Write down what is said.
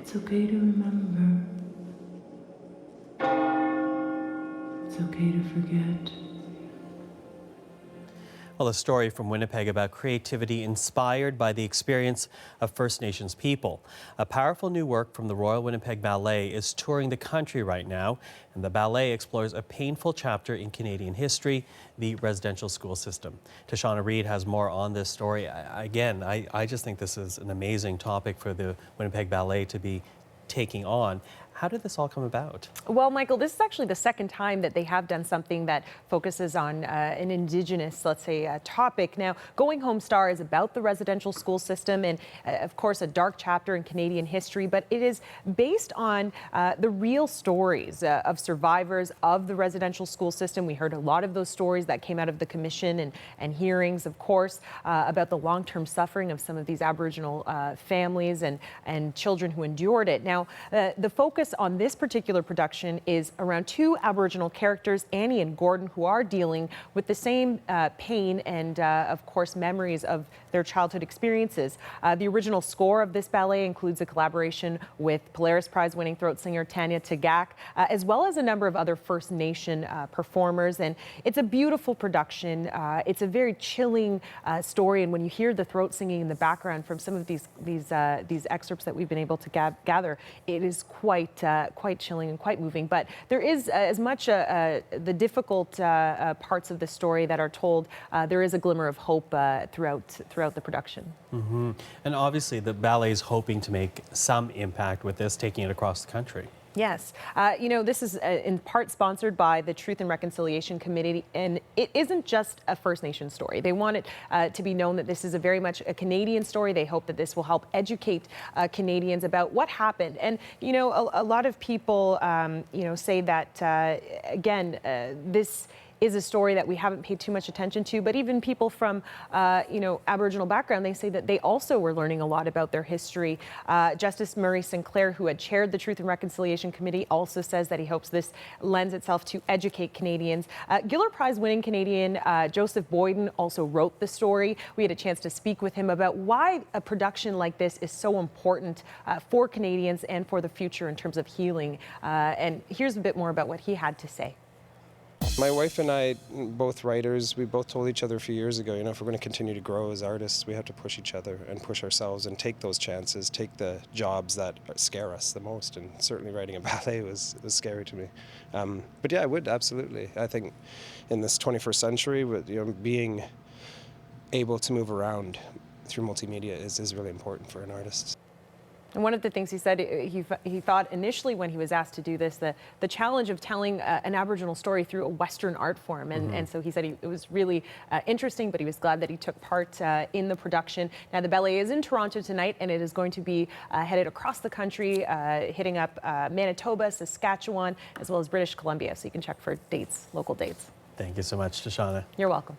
It's okay to remember. It's okay to forget. Well, a story from Winnipeg about creativity inspired by the experience of First Nations people. A powerful new work from the Royal Winnipeg Ballet is touring the country right now, and the ballet explores a painful chapter in Canadian history, the residential school system. Tashana Reid has more on this story. I just think this is an amazing topic for the Winnipeg Ballet to be taking on. How did this all come about? Well, Michael, this is actually the second time that they have done something that focuses on an Indigenous, let's say, topic. Now, Going Home Star is about the residential school system and, of course, a dark chapter in Canadian history, but it is based on the real stories of survivors of the residential school system. We heard a lot of those stories that came out of the commission and hearings, of course, about the long-term suffering of some of these Aboriginal families and children who endured it. Now, the focus on this particular production is around two Aboriginal characters, Annie and Gordon, who are dealing with the same pain and, of course, memories of their childhood experiences. The original score of this ballet includes a collaboration with Polaris Prize-winning throat singer Tanya Tagaq, as well as a number of other First Nation performers. And it's a beautiful production. It's a very chilling story. And when you hear the throat singing in the background from some of these excerpts that we've been able to gather, it is quite chilling and quite moving. But there is as much the difficult parts of the story that are told. There is a glimmer of hope throughout the production. Mm-hmm. And obviously the ballet is hoping to make some impact with this, taking it across the country. Yes. This is in part sponsored by the Truth and Reconciliation Committee, and it isn't just a First Nation story. They want it to be known that this is very much a Canadian story. They hope that this will help educate Canadians about what happened. And, a lot of people, say that, this is a story that we haven't paid too much attention to, but even people from, Aboriginal background, they say that they also were learning a lot about their history. Justice Murray Sinclair, who had chaired the Truth and Reconciliation Committee, also says that he hopes this lends itself to educate Canadians. Giller Prize-winning Canadian Joseph Boyden also wrote the story. We had a chance to speak with him about why a production like this is so important for Canadians and for the future in terms of healing. And here's a bit more about what he had to say. My wife and I, both writers, we both told each other a few years ago, if we're going to continue to grow as artists, we have to push each other and push ourselves and take those chances, take the jobs that scare us the most. And certainly writing a ballet was scary to me. But yeah, I would, absolutely. I think in this 21st century, with being able to move around through multimedia is really important for an artist. And one of the things he said, he thought initially when he was asked to do this, the challenge of telling an Aboriginal story through a Western art form. And so he said it was really interesting, but he was glad that he took part in the production. Now, the ballet is in Toronto tonight, and it is going to be headed across the country, hitting up Manitoba, Saskatchewan, as well as British Columbia. So you can check for dates, local dates. Thank you so much, Tashana. You're welcome.